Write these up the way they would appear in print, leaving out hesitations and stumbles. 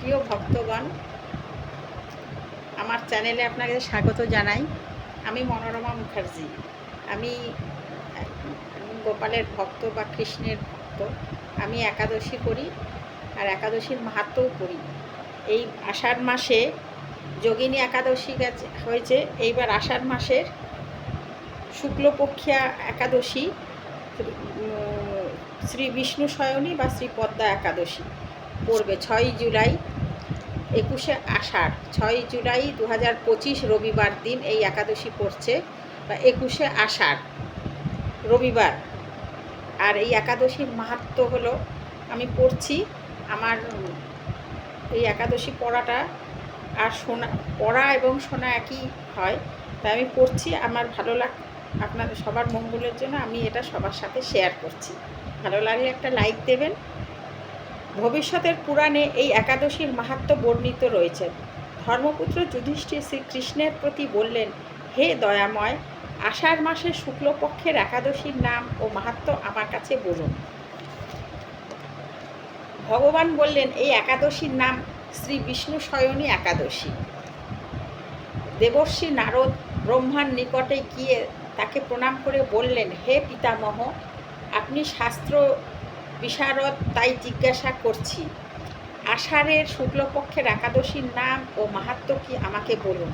প্রিয় ভক্তগণ, আমার চ্যানেলে আপনাকে স্বাগত জানাই। আমি মনোরমা মুখার্জি। আমি গোপালের ভক্ত বা কৃষ্ণের ভক্ত। আমি একাদশী করি আর একাদশীর মাহাত্ম্যও করি। এই আষাঢ় মাসে যোগিনী একাদশী হয়েছে। এইবার আষাঢ় মাসের শুক্লপক্ষিয়া একাদশী শ্রী বিষ্ণু শয়নী বা শ্রী পদ্মা একাদশী পড়বে 6 জুলাই 21শে আষাঢ়। 6 জুলাই 2025 রবিবার দিন এই একাদশী পড়ছে, বা 21শে আষাঢ় রবিবার। আর এই একাদশীর মাহাত্ম্য হলো, আমি পড়ছি, আমার এই একাদশী পড়াটা আর শোনা, পড়া এবং শোনা একই হয়, তাই আমি পড়ছি। আমার ভালো আপনাদের সবার মঙ্গলের জন্য আমি এটা সবার সাথে শেয়ার করছি। ভালো লাগলে একটা লাইক দেবেন। ভবিষ্যতের পুরাণে এই একাদশীর মাহাত্ম্য বর্ণিত রয়েছে। ধর্মপুত্র যুধিষ্ঠির শ্রীকৃষ্ণের প্রতি বললেন, হে দয়াময়, আষাঢ় মাসের শুক্লপক্ষের একাদশীর নাম ও মাহাত্ম্য আমার কাছে বলুন। ভগবান বললেন, এই একাদশীর নাম শ্রী বিষ্ণু শয়নী একাদশী। দেবর্ষি নারদ ব্রহ্মার নিকটে গিয়ে তাকে প্রণাম করে বললেন, হে পিতামহ, আপনি শাস্ত্র বিশারদ, তাই জিজ্ঞাসা করছি, আষাঢ়ের শুক্লপক্ষের একাদশীর নাম ও মাহাত্ম্য কি আমাকে বলুন।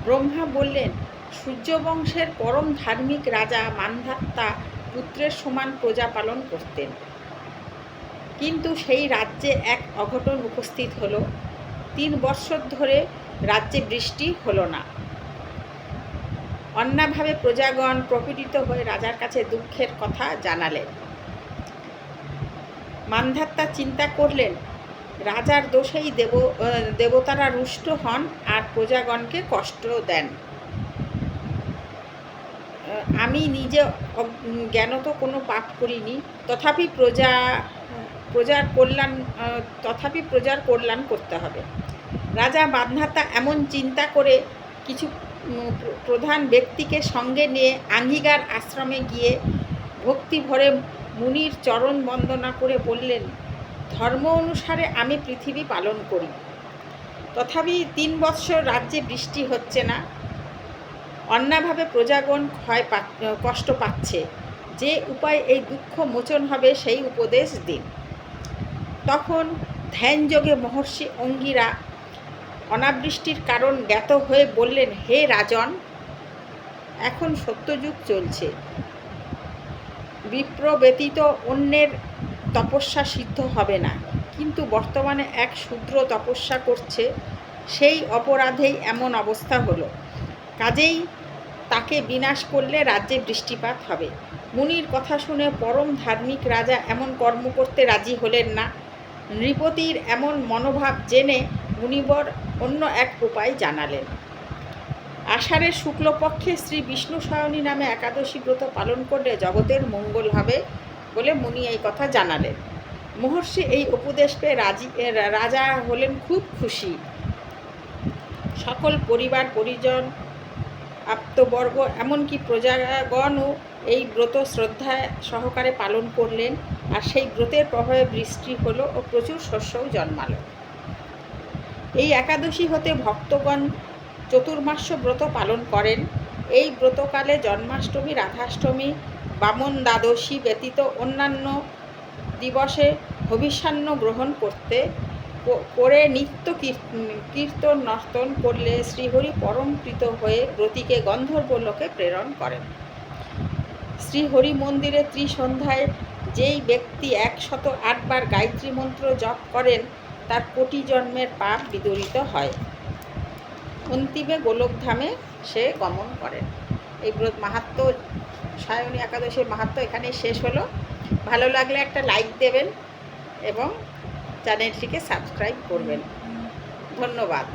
ব্রহ্মা বললেন, সূর্যবংশের পরম ধার্মিক রাজা মান্ধাত্তা পুত্রের সমান প্রজা পালন করতেন, কিন্তু সেই রাজ্যে এক অঘটন উপস্থিত হলো। 3 বৎসর ধরে রাজ্যে বৃষ্টি হলো না। অন্যাভাবে প্রজাগণ প্রপীড়িত হয়ে রাজার কাছে দুঃখের কথা জানালেন। মান্ধাত্তা চিন্তা করলেন, রাজার দোষেই দেবতারা রুষ্ট হন আর প্রজাগণকে কষ্ট দেন। আমি নিজে জ্ঞানত কোনো পাপ করিনি, তথাপি প্রজার কল্যাণ করতে হবে। রাজা মান্ধাত্তা এমন চিন্তা করে কিছু প্রধান ব্যক্তিকে সঙ্গে নিয়ে আঙ্গিকার আশ্রমে গিয়ে ভক্তি ভরে মুনির চরণ বন্দনা করে বললেন, ধর্ম অনুসারে আমি পৃথিবী পালন করি, তথাপি 3 বৎসর রাজ্যে বৃষ্টি হচ্ছে না। অন্যভাবে প্রজাগণ কষ্ট পাচ্ছে। যে উপায় এই দুঃখ মোচন হবে সেই উপদেশ দিন। তখন ধ্যানযোগে মহর্ষি অঙ্গিরা অনাবৃষ্টির কারণ জ্ঞাত হয়ে বললেন, হে রাজন, এখন সত্যযুগ চলছে। বিপ্র ব্যতীত অন্যের তপস্যা সিদ্ধ হবে না, কিন্তু বর্তমানে এক শূদ্র তপস্যা করছে, সেই অপরাধেই এমন অবস্থা হলো। কাজেই তাকে বিনাশ করলে রাজ্যে বৃষ্টিপাত হবে। মুনির কথা শুনে পরম ধার্মিক রাজা এমন কর্ম করতে রাজি হলেন না। নৃপতির এমন মনোভাব জেনে মুনিবর অন্য এক উপায় জানালেন। আষাঢ়ের শুক্লপক্ষে শ্রী বিষ্ণু শয়নী নামে একাদশী ব্রত পালন করলে জগতের মঙ্গল হবে বলে মুনি এই কথা জানালেন। মহর্ষি এই উপদেশ পেয়ে রাজা হলেন খুব খুশি। সকল পরিবার পরিজন, আপ্তবর্গ, এমনকি প্রজাগণও এই ব্রত শ্রদ্ধা সহকারে পালন করলেন, আর সেই ব্রতের প্রভাবে বৃষ্টি হলো ও প্রচুর শস্যও জন্মালো। এই একাদশী হতে ভক্তগণ চতুর্মাস্য ব্রত পালন করেন। এই ব্রতকালে জন্মাষ্টমী, রাধাষ্টমী, বামন দ্বাদশী ব্যতীত অন্যান্য দিবসে হবিষ্যান্ন গ্রহণ করে নিত্য কীর্তন নর্তন করলে শ্রীহরি পরমপ্রীত হয়ে ব্রতীকে গন্ধর্বলোকে প্রেরণ করেন। শ্রীহরি মন্দিরে ত্রিসন্ধ্যায় যেই ব্যক্তি 108 বার গায়ত্রী মন্ত্র জপ করেন, তার কোটি জন্মের পাপ বিদরিত হয়। অন্তিমে গোলকধামে সে গমন করেন। এই মাহাত্ম্য, শয়নী একাদশীর মাহাত্ম্য এখানেই শেষ হলো। ভালো লাগলে একটা লাইক দেবেন এবং চ্যানেলটিকে সাবস্ক্রাইব করবেন। ধন্যবাদ।